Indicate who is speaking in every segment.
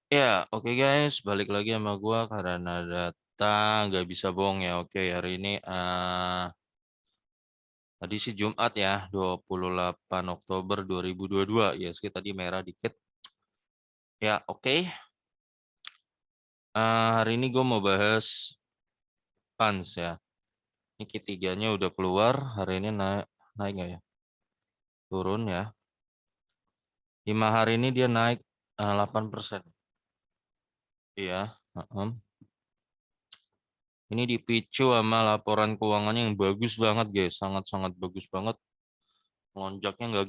Speaker 1: Ya, oke guys, balik lagi sama gua karena data nggak bisa bohong ya. Oke, hari ini tadi sih Jumat ya, 28 Oktober 2022. Ya, sedikit tadi merah dikit. Ya, oke. Hari ini gue mau bahas Pans ya. Ini Q3-nya udah keluar, hari ini naik naik nggak ya? Turun ya. 5 hari ini dia naik 8%. Iya, heeh. Ini dipicu sama laporan keuangannya yang bagus banget guys, sangat-sangat bagus banget. Lonjaknya nggak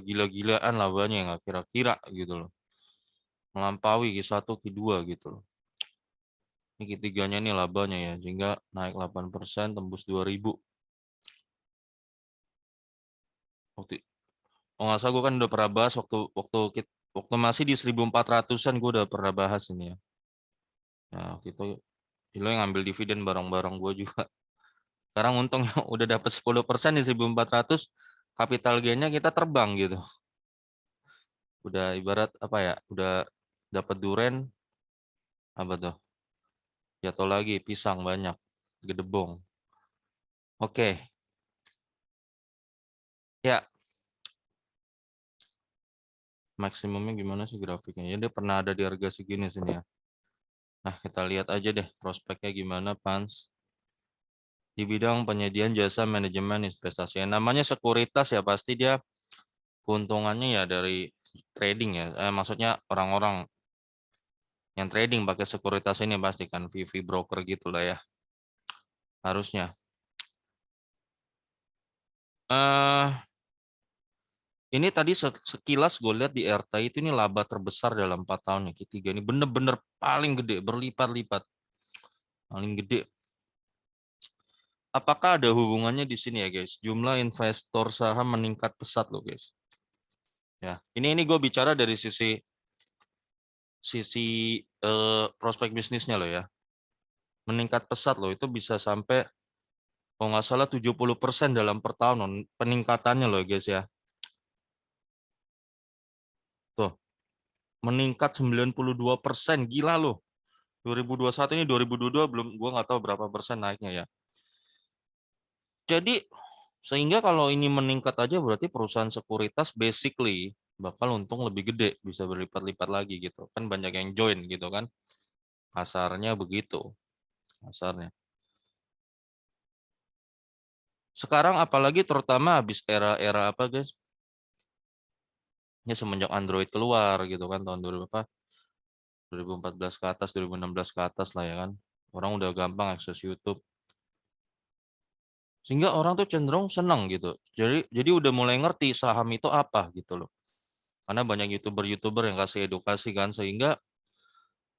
Speaker 1: gila-gilaan labanya, nggak kira-kira gitu loh, melampaui Q1 Q2 gitu loh. Ini Q3-nya nih labanya ya, sehingga naik 8%, tembus 2000. Waktu oh nggak salah gue kan udah pernah bahas waktu waktu waktu masih di 1400-an, gue udah pernah bahas ini ya. Nah gitu, lo yang ngambil dividen bareng-bareng gue juga. Sekarang untungnya udah dapat 10% di 1400, capital gain-nya kita terbang gitu. Udah ibarat apa ya, udah dapat duren, apa tuh, jatuh lagi pisang banyak, gedebong. Oke, ya maksimumnya gimana sih grafiknya? Ya dia pernah ada di harga segini sini ya. Nah kita lihat aja deh prospeknya gimana Pans di bidang penyediaan jasa manajemen investasi. Yang namanya sekuritas ya pasti dia keuntungannya ya dari trading ya. Maksudnya orang-orang yang trading pakai sekuritas ini pasti kan VV broker gitulah ya harusnya. eh Ini tadi sekilas gue lihat di RTI itu ini laba terbesar dalam 4 tahun ya. Q3 ini bener-bener paling gede, berlipat-lipat. Paling gede. Apakah ada hubungannya di sini ya guys? Jumlah investor saham meningkat pesat loh guys. Ya, ini gue bicara dari sisi sisi prospek bisnisnya loh ya. Meningkat pesat loh, itu bisa sampai kalau nggak salah 70% dalam per tahun peningkatannya loh guys ya. Tuh, meningkat 92%, gila loh. 2021 ini 2022 belum, gua nggak tahu berapa persen naiknya ya. Jadi sehingga kalau ini meningkat aja berarti perusahaan sekuritas basically bakal untung lebih gede, bisa berlipat-lipat lagi gitu. Kan banyak yang join gitu kan. Kasarnya begitu, kasarnya. Sekarang apalagi terutama habis era-era apa guys? Ya semenjak Android keluar gitu kan tahun 2000 apa? 2014 ke atas, 2016 ke atas lah ya kan. Orang udah gampang akses YouTube. Sehingga orang tuh cenderung senang gitu. Jadi udah mulai ngerti saham itu apa gitu loh. Karena banyak YouTuber-YouTuber yang kasih edukasi kan, sehingga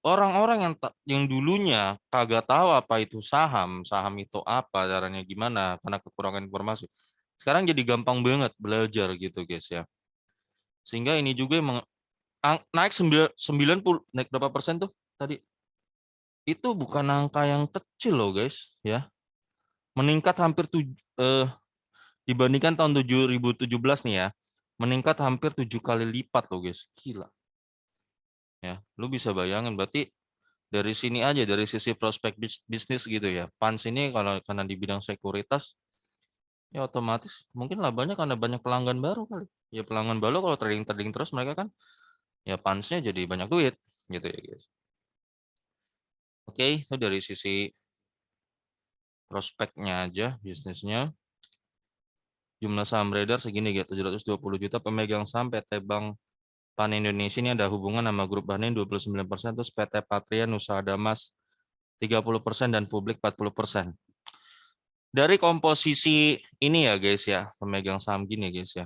Speaker 1: orang-orang yang dulunya kagak tahu apa itu saham, saham itu apa, caranya gimana, karena kekurangan informasi. Sekarang jadi gampang banget belajar gitu guys ya. Sehingga ini juga yang naik 90, naik berapa persen tuh tadi? Itu bukan angka yang kecil loh guys ya. Meningkat hampir dibandingkan tahun 2017 nih ya. Meningkat hampir 7 kali lipat loh guys. Gila. Ya, lu bisa bayangin berarti dari sini aja dari sisi prospek bisnis gitu ya. Pans ini kalau karena di bidang sekuritas ya otomatis mungkin labanya karena banyak pelanggan baru kali. Ya pelanggan baru kalau trading trading terus mereka kan ya pansnya jadi banyak duit gitu ya guys. Oke, itu dari sisi prospeknya aja bisnisnya. Jumlah saham beredar segini gitu 720 juta, pemegang saham PT Bank Pan Indonesia ini ada hubungan sama grup Banin 29%, terus PT Patria Nusa Damas 30% dan Publik 40%. Dari komposisi ini ya guys ya, pemegang saham gini guys ya.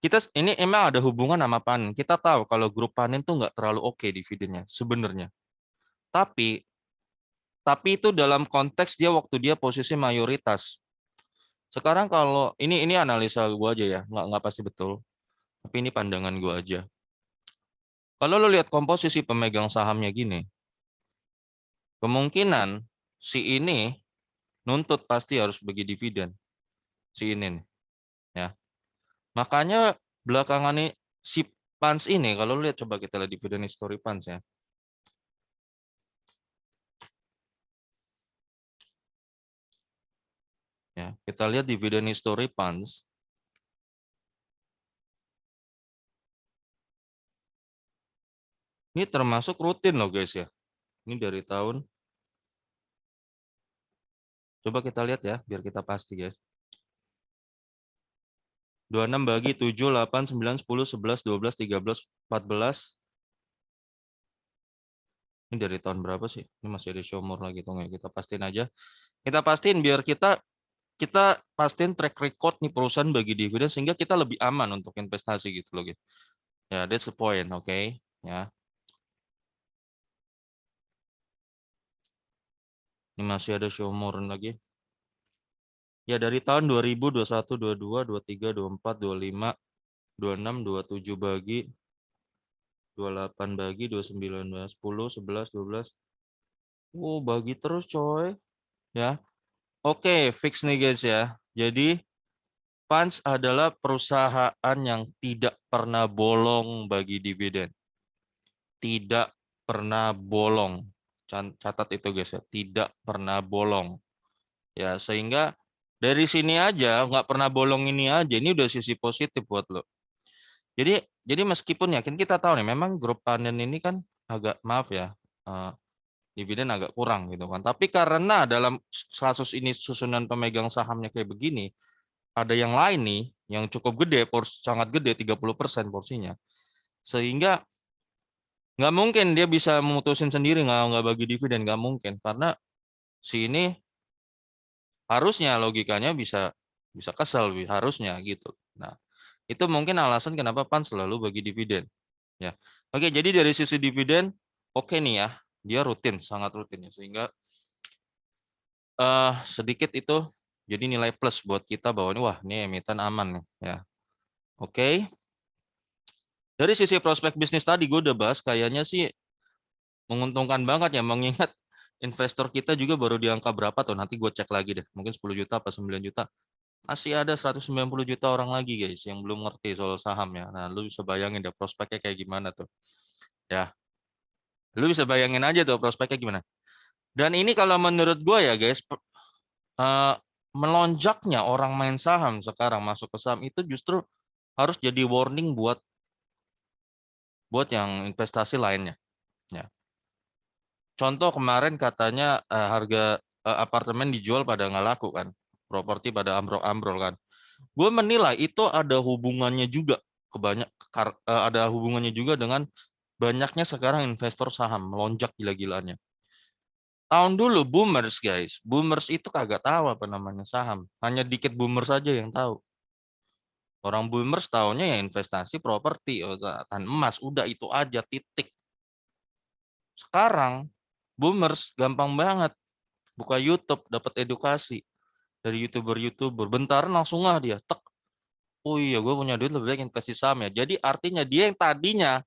Speaker 1: Kita ini emang ada hubungan sama panen. Kita tahu kalau grup panen tuh nggak terlalu oke dividennya sebenarnya. Tapi itu dalam konteks dia waktu dia posisi mayoritas. Sekarang kalau ini analisa gua aja ya, nggak pasti betul. Tapi ini pandangan gua aja. Kalau lo lihat komposisi pemegang sahamnya gini, kemungkinan si ini nuntut pasti harus bagi dividen si ini nih, ya. Makanya belakangan ini si Pans ini kalau lihat, coba kita lihat dividen history Pans ya. Ya, kita lihat dividen history Pans. Ini termasuk rutin loh guys ya. Ini dari tahun, coba kita lihat ya, biar kita pasti guys. 26 bagi 7, 8, 9, 10, 11, 12, 13, 14. Ini dari tahun berapa sih? Ini masih ada Syomor lagi tuh, kita pastiin aja. Kita pastiin biar kita pastiin track record nih perusahaan bagi dividen sehingga kita lebih aman untuk investasi gitu loh guys. Ya, that's the point, oke. Ya. Ini masih ada Syomor lagi. Ya, dari tahun 2000, 21, 22, 23, 24, 25, 26, 27 bagi 28 bagi 29, 10, 11, 12. Oh, bagi terus coy. Ya. Oke, fix nih guys ya. Jadi Pans adalah perusahaan yang tidak pernah bolong bagi dividen. Tidak pernah bolong. Catat itu guys ya, tidak pernah bolong. Ya, sehingga dari sini aja nggak pernah bolong ini aja, ini udah sisi positif buat lo. Jadi meskipun yakin kita tahu nih, memang grup panen ini kan agak, maaf ya, dividen agak kurang gitu kan. Tapi karena dalam kasus ini susunan pemegang sahamnya kayak begini, ada yang lain nih yang cukup gede, sangat gede, 30% porsinya. Sehingga nggak mungkin dia bisa memutusin sendiri nggak bagi dividen, nggak mungkin, karena si ini harusnya logikanya bisa bisa kesel harusnya gitu. Nah, itu mungkin alasan kenapa PAN selalu bagi dividen. Ya. Oke, jadi dari sisi dividen, oke nih ya, dia rutin, sangat rutin ya, sehingga sedikit itu jadi nilai plus buat kita bahwa ini, wah, ini emiten aman nih ya. Oke. Dari sisi prospek bisnis tadi gue udah bahas, kayaknya sih menguntungkan banget ya, mengingat investor kita juga baru di angka berapa tuh, nanti gue cek lagi deh, mungkin 10 juta apa 9 juta. Masih ada 190 juta orang lagi guys yang belum ngerti soal saham ya. Nah, lu bisa bayangin deh prospeknya kayak gimana tuh. Ya, lu bisa bayangin aja tuh prospeknya gimana. Dan ini kalau menurut gue ya guys, eh, melonjaknya orang main saham sekarang masuk ke saham itu justru harus jadi warning buat yang investasi lainnya. Ya. Contoh kemarin katanya harga apartemen dijual pada nggak laku kan, properti pada ambrol-ambrol kan. Gue menilai itu ada hubungannya juga ada hubungannya juga dengan banyaknya sekarang investor saham melonjak gila-gilaannya. Tahun dulu boomers guys, boomers itu kagak tahu apa namanya saham, hanya dikit boomers saja yang tahu. Orang boomers tahunya ya investasi properti, tahan emas, udah itu aja titik. Sekarang boomers gampang banget buka YouTube dapat edukasi dari youtuber bentar langsung dia tek. Oh iya, gue punya duit lebih baik investasi saham ya. Jadi artinya dia yang tadinya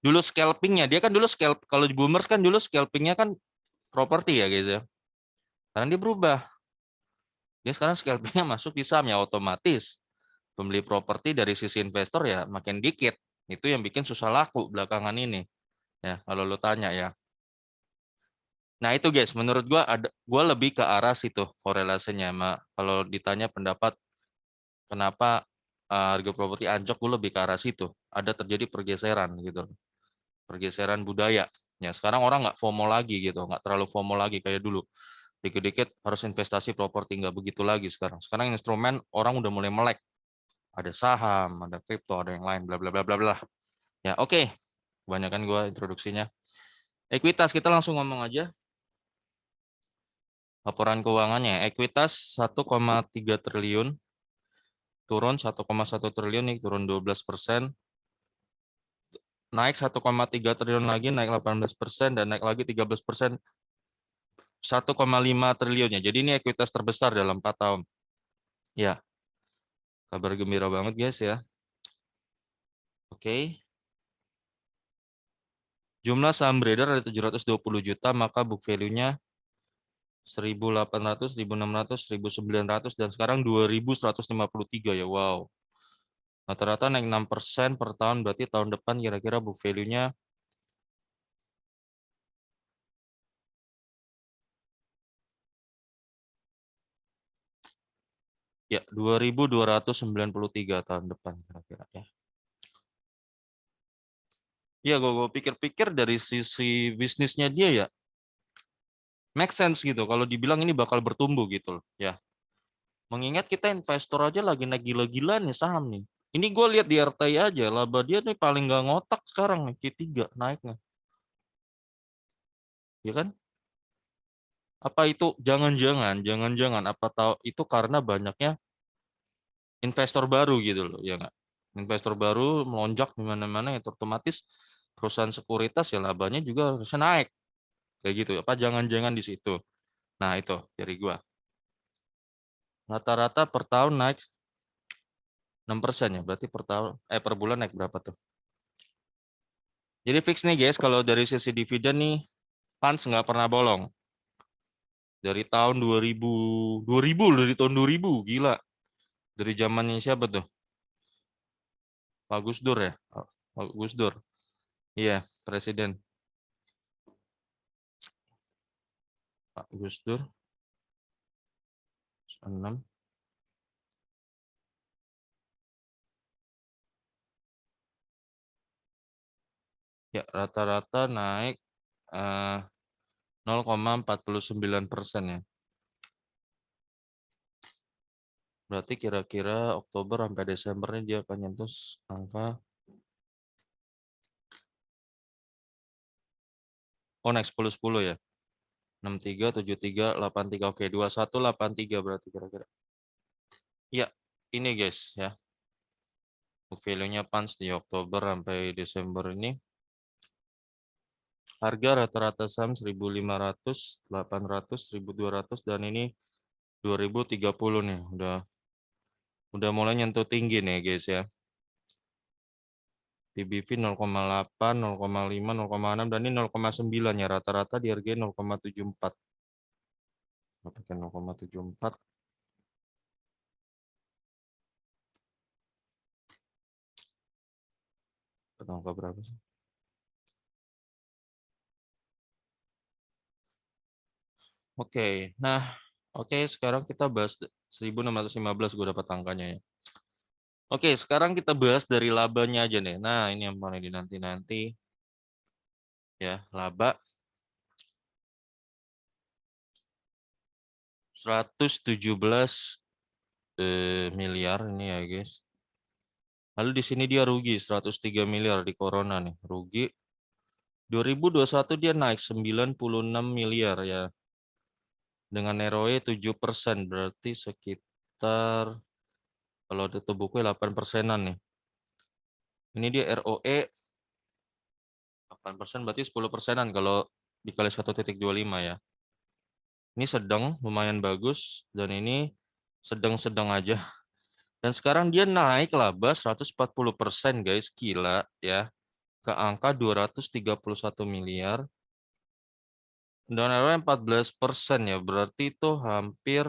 Speaker 1: dulu scalpingnya, dia kan dulu kalau di boomers kan dulu scalpingnya kan properti ya guys ya. Karena dia berubah. Dia sekarang scalpingnya masuk di saham ya, otomatis pembeli properti dari sisi investor ya makin dikit. Itu yang bikin susah laku belakangan ini. Ya, kalau lo tanya ya. Nah itu guys, menurut gua lebih ke arah situ korelasinya. Kalau ditanya pendapat kenapa harga properti anjok, gue lebih ke arah situ. Ada terjadi pergeseran gitu, pergeseran budaya. Ya sekarang orang nggak FOMO lagi gitu, nggak terlalu FOMO lagi kayak dulu. Dikit-dikit harus investasi properti, nggak begitu lagi sekarang. Sekarang instrumen orang udah mulai melek. Ada saham, ada kripto, ada yang lain, bla bla bla bla bla. Ya oke, kebanyakan gue introduksinya. Ekuitas kita langsung ngomong aja. Laporan keuangannya, ekuitas 1,3 triliun, turun 1,1 triliun nih, turun 12%. Naik 1,3 triliun lagi, naik 18%, dan naik lagi 13%, 1,5 triliunnya. Jadi ini ekuitas terbesar dalam 4 tahun. Ya, kabar gembira banget guys ya. Oke. Jumlah saham beredar ada 720 juta, maka book value-nya 1.800, 1.600, 1.900, dan sekarang 2.153 ya. Wow. Rata-rata naik 6% per tahun, berarti tahun depan kira-kira book value-nya ya 2.293 tahun depan kira-kira ya. Ya, gue pikir-pikir dari sisi bisnisnya dia ya, make sense gitu. Kalau dibilang ini bakal bertumbuh gitu loh, ya. Mengingat kita investor aja lagi naik gila-gilaan nih saham nih. Ini gue lihat di RTI aja, laba dia nih paling nggak ngotak sekarang nih, Q3 naiknya. Ya kan? Apa itu jangan-jangan apa tahu itu karena banyaknya investor baru gitu loh, ya nggak? Investor baru melonjak di mana-mana, ya otomatis perusahaan sekuritas ya labanya juga harusnya naik kayak gitu. Apa jangan-jangan di situ? Nah itu dari gua rata-rata per tahun naik 6% ya, berarti per tahun per bulan naik berapa tuh? Jadi fix nih guys, kalau dari sisi dividen nih, Pans nggak pernah bolong. Dari tahun 2000 loh, dari tahun 2000 gila. Dari zamannya siapa tuh? Pak Gus Dur ya? Pak Gus Dur. Iya, presiden. Pak Gus Dur 6. Ya, rata-rata naik 0,49% ya. Berarti kira-kira Oktober sampai Desember ini dia akan nyentuh angka, oh naik 10-10 ya. 63, 73, 83. Oke, 21, 83 berarti kira-kira. Iya, ini guys ya. Book value-nya Pans di Oktober sampai Desember ini. Harga rata-rata saham 1.500, 800, 1.200 dan ini 2030 nih. Udah mulai nyentuh tinggi nih guys ya. PBV 0,8, 0,5, 0,6 dan ini 0,9 ya, rata-rata dihargai 0,74. Pakai 0,74. Angka berapa sih? Oke, nah oke sekarang kita bahas 1.615 gue dapat angkanya ya. Oke, sekarang kita bahas dari labanya aja nih. Nah, ini yang paling dinanti-nanti ya, laba 117 miliar ini ya, guys. Lalu di sini dia rugi 103 miliar di corona nih, rugi. 2021 dia naik 96 miliar ya. Dengan ROE 7%, berarti sekitar kalau tutup buku 8%-an nih. Ini dia ROE 8%, berarti 10%-an kalau dikali 1,25 ya. Ini sedang, lumayan bagus, dan ini sedang-sedang aja. Dan sekarang dia naik laba 140% guys, gila ya. Ke angka 231 miliar. Dan ROE 14% ya, berarti itu hampir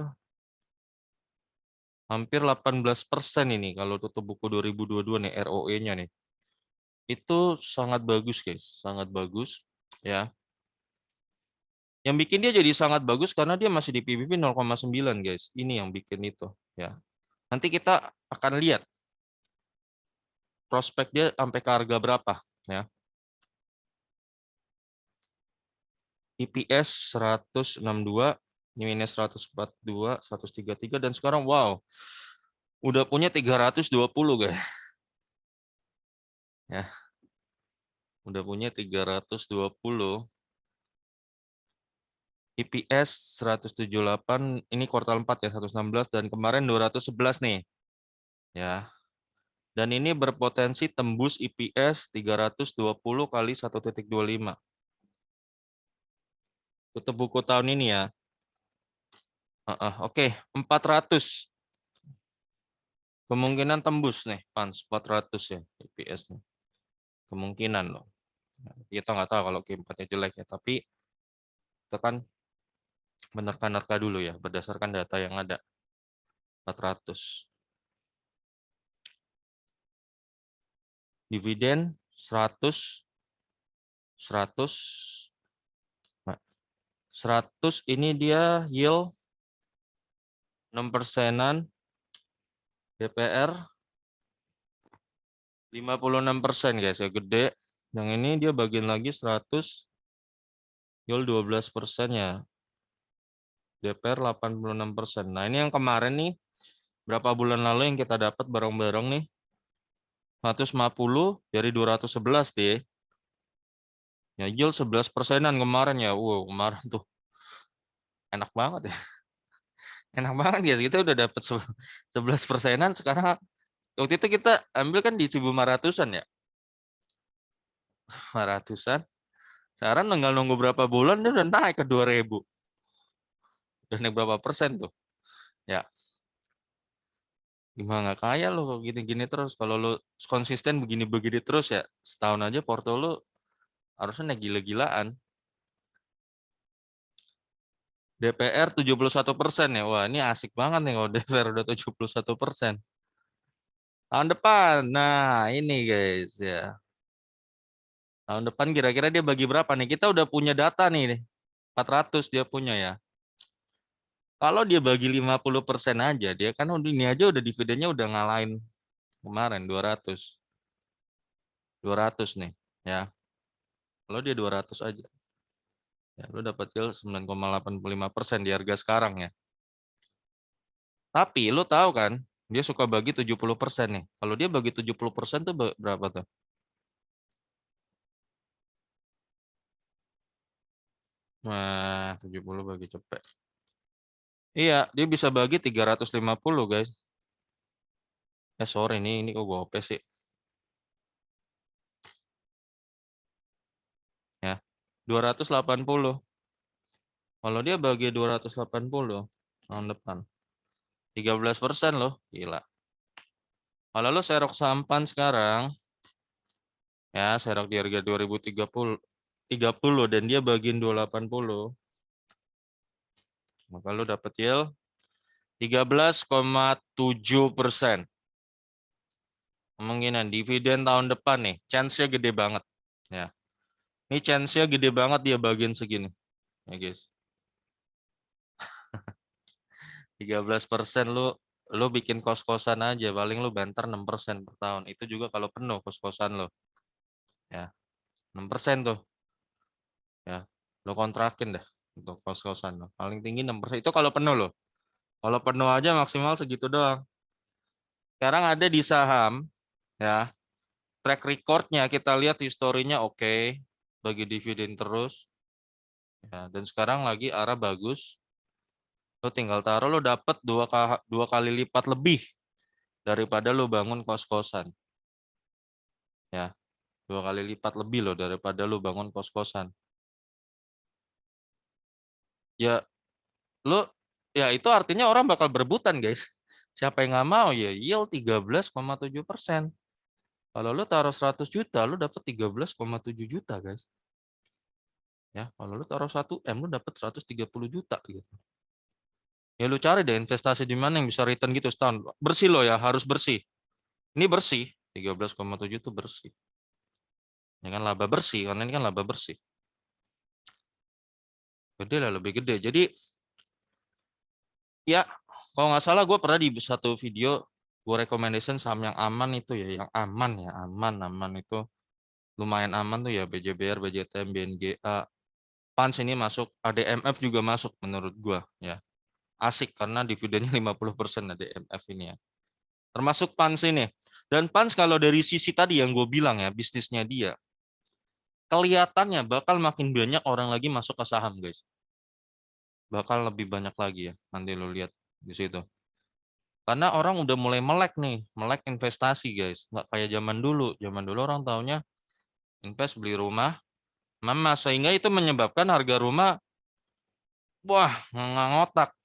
Speaker 1: 18% ini kalau tutup buku 2022 nih ROE-nya nih. Itu sangat bagus guys, sangat bagus ya. Yang bikin dia jadi sangat bagus karena dia masih di PBV 0,9 guys. Ini yang bikin itu ya. Nanti kita akan lihat prospek dia sampai ke harga berapa ya. EPS 162, minus 142, 133 dan sekarang wow. Udah punya 320 guys. Ya, udah punya 320. EPS 178, ini kuartal 4 ya, 116 dan kemarin 211 nih. Ya. Dan ini berpotensi tembus EPS 320 kali 1,25. Tutup buku tahun ini ya. Oke, 400. Kemungkinan tembus nih, Pans 400 ya EPS nih. Kemungkinan loh. Kita nggak tahu kalau Q4-nya jelek ya, tapi kita kan menerka-nerka dulu ya berdasarkan data yang ada. 400. dividen 100 ini dia yield 6%-an, DPR 56% guys ya, gede. Yang ini dia bagiin lagi 100, yield 12% ya. DPR 86%. Nah, ini yang kemarin nih, berapa bulan lalu yang kita dapat bareng-bareng nih, 150 dari 211 deh. Ya, yield 11%-an kemarin ya. Wow, kemarin tuh enak banget ya. Enak banget ya, kita udah dapat 11%-an. Sekarang waktu itu kita ambil kan di 1.500-an ya. 500-an. Sekarang tinggal nunggu berapa bulan dia udah naik ke 2.000. Udah naik berapa persen tuh? Ya, gimana nggak kaya lo kalau gini-gini terus. Kalau lo konsisten begini-begini terus ya, setahun aja porto lo harusnya naik gila-gilaan. DPR 71% ya. Wah, ini asik banget nih kalau DPR udah 71%. Tahun depan, nah ini guys ya. Tahun depan kira-kira dia bagi berapa nih? Kita udah punya data nih, 400 dia punya ya. Kalau dia bagi 50% aja, dia kan ini aja udah dividennya udah ngalahin kemarin 200. 200 nih ya. Kalau dia 200 aja. Ya, lu dapat yield 9,85% di harga sekarang ya. Tapi lu tahu kan, dia suka bagi 70% nih. Kalau dia bagi 70% tuh berapa tuh? Nah, 70 bagi cepet. Iya, dia bisa bagi 350, guys. Sorry ini kok gope sih. Ya. 280. Kalau dia bagi 280 tahun depan. 13% loh, gila. Kalau lo serok sampan sekarang, ya serok di harga 2030 dan dia bagiin 280, maka lo dapet yield 13,7%. Kemungkinan dividen tahun depan nih, chance-nya gede banget. Ya, ini chance-nya gede banget dia bagian segini, ya guys. 13% lu bikin kos-kosan aja, paling lu banter 6% per tahun. Itu juga kalau penuh kos-kosan lo. Ya, 6% tuh. Ya, lo kontrakin dah untuk kos-kosan lo. Paling tinggi 6%. Itu kalau penuh lo. Kalau penuh aja maksimal segitu doang. Sekarang ada di saham, ya. Track recordnya kita lihat historinya oke, bagi dividen terus. Ya, dan sekarang lagi arah bagus. Lo tinggal taruh lo dapat dua kali lipat lebih daripada lo bangun kos-kosan. Ya, 2 kali lipat lebih lo daripada lo bangun kos-kosan. Ya, lo ya itu artinya orang bakal berebutan, guys. Siapa yang nggak mau ya yield 13,7%. Kalau lo taruh 100 juta, lo dapat 13,7 juta, guys. Ya, kalau lo taruh 1 M, lo dapat 130 juta gitu. Ya lu cari deh investasi di mana yang bisa return gitu setahun. Bersih lo ya, harus bersih. Ini bersih, 13,7 itu bersih. Ini kan laba bersih, karena ini kan laba bersih. Gede lah, lebih gede. Jadi ya, kalau nggak salah gue pernah di satu video gue recommendation saham yang aman itu ya, yang aman ya, aman itu lumayan aman tuh ya, BJBR, BJTM, BNGA, PANS ini masuk, ADMF juga masuk menurut gue ya. Asik karena dividennya 50% ADMF ini ya. Termasuk PANS ini. Dan PANS kalau dari sisi tadi yang gue bilang ya, bisnisnya dia, kelihatannya bakal makin banyak orang lagi masuk ke saham, guys. Bakal lebih banyak lagi ya, nanti lo lihat di situ. Karena orang udah mulai melek nih, melek investasi, guys. Nggak kayak zaman dulu. Zaman dulu orang taunya invest beli rumah, mama, sehingga itu menyebabkan harga rumah, wah, nggak ngotak.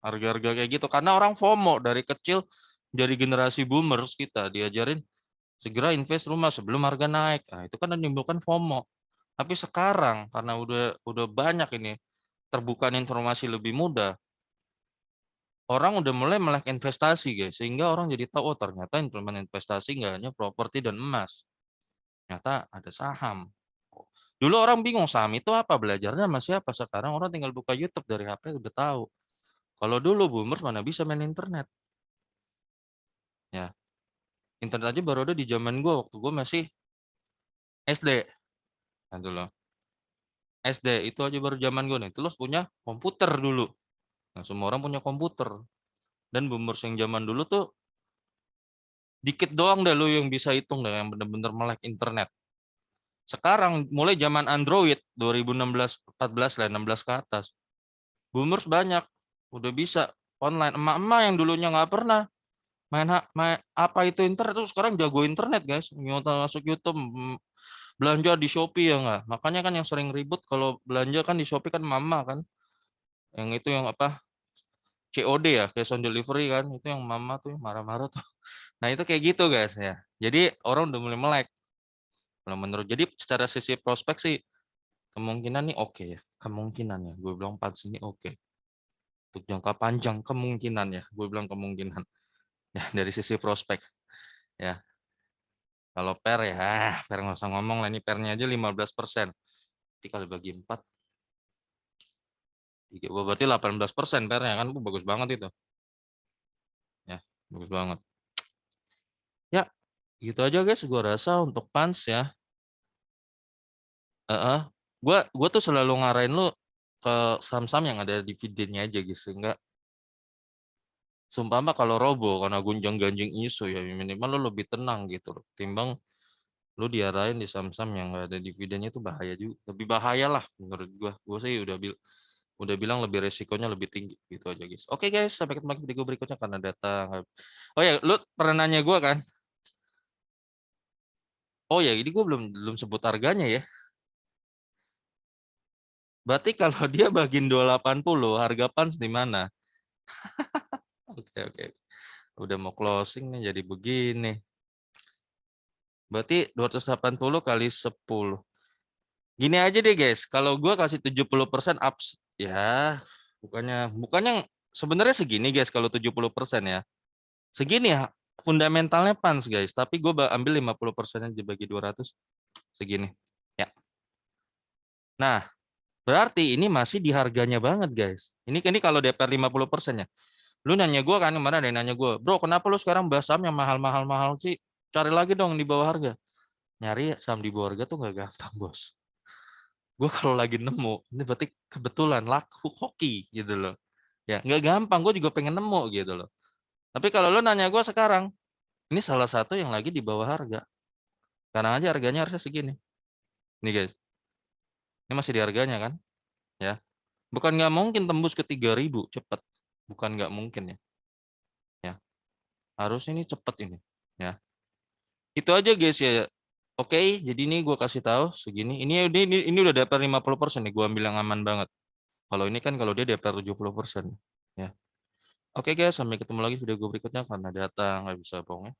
Speaker 1: Harga-harga kayak gitu. Karena orang FOMO dari kecil, dari generasi boomers kita diajarin segera invest rumah sebelum harga naik. Nah, itu kan menimbulkan FOMO. Tapi sekarang karena udah banyak ini terbuka informasi lebih mudah, orang udah mulai melek investasi guys, sehingga orang jadi tahu oh ternyata instrumen investasi nggak hanya properti dan emas, ternyata ada saham. Dulu orang bingung saham itu apa, belajarnya sama siapa? Sekarang orang tinggal buka YouTube dari HP udah tahu. Kalau dulu boomers mana bisa main internet, ya internet aja baru ada di zaman gue waktu gue masih SD. Nah, dulu SD itu aja baru zaman gue nih. Terus punya komputer dulu. Nah, semua orang punya komputer. Dan boomers yang zaman dulu tuh dikit doang deh lu yang bisa hitung deh yang bener-bener melek internet. Sekarang mulai zaman Android 2016 14 lah 16 ke atas. Boomers banyak udah bisa online. Emak-emak yang dulunya nggak pernah main apa itu internet tuh sekarang jago internet guys. Nyota masuk YouTube, belanja di Shopee ya nggak. Makanya kan yang sering ribut kalau belanja kan di Shopee kan mama kan. Yang itu yang apa? COD ya, cash on delivery kan. Itu yang mama tuh yang marah-marah tuh. Nah, itu kayak gitu guys ya. Jadi orang udah mulai melek. Kalau menurut jadi secara sisi prospek sih kemungkinan nih oke ya. Kemungkinan ya. Gue bilang pas ini oke. Untuk jangka panjang kemungkinan ya. Gue bilang kemungkinan. Ya dari sisi prospek. Ya. Kalau per ya, per nggak usah ngomong lah. Ini pernya aja 15%. Nanti kalau bagi 4, berarti 18% pernya kan. Bagus banget itu. Ya, bagus banget. Ya, gitu aja guys. Gue rasa untuk Pans ya. Gue tuh selalu ngarahin lu ke saham-saham yang ada dividennya aja gitu. Sehingga sumpah mah kalau robo karena gunjang-ganjing isu ya minimal lu lebih tenang gitu loh. Timbang lu diarahin di saham-saham yang nggak ada dividennya itu bahaya juga. Lebih bahaya lah menurut gua. Gua sih udah bilang lebih resikonya lebih tinggi gitu aja guys. Oke guys, sampai ketemu lagi di video berikutnya karena datang. Oh ya, lu pernah nanya gua kan? Oh ya, ini gua belum belum sebut harganya ya. Berarti kalau dia bagiin 280, harga Pans di mana? Oke, oke. Udah mau closing nih jadi begini. Berarti 280 kali 10. Gini aja deh guys, kalau gua kasih 70% ups ya, bukannya sebenarnya segini guys kalau 70% ya. Segini ya fundamentalnya Pans guys, tapi gue ambil 50% dibagi 200 segini. Ya. Nah, berarti ini masih di harganya banget guys. Ini kalau DPR 50% ya. Lu nanya gue kan kemarin ada yang nanya gue, bro kenapa lu sekarang bahas saham yang mahal-mahal sih? Cari lagi dong di bawah harga. Nyari saham di bawah harga tuh nggak gampang bos. Gue kalau lagi nemu, ini berarti kebetulan laku hoki gitu loh. Ya nggak gampang, gue juga pengen nemu gitu loh. Tapi kalau lu nanya gue sekarang, ini salah satu yang lagi di bawah harga. Karena aja harganya harusnya segini. Nih guys, ini masih di harganya kan? Ya, bukan nggak mungkin tembus ke 3.000 cepet. Bukan nggak mungkin ya. Ya, harusnya ini cepet ini. Ya, itu aja guys ya. Oke, jadi ini gue kasih tahu segini. Ini udah DPR 50% nih. Gue ambil yang aman banget. Kalau ini kan kalau dia DPR 70%. Ya. Oke guys, sampai ketemu lagi video gue berikutnya karena data nggak bisa bohong ya.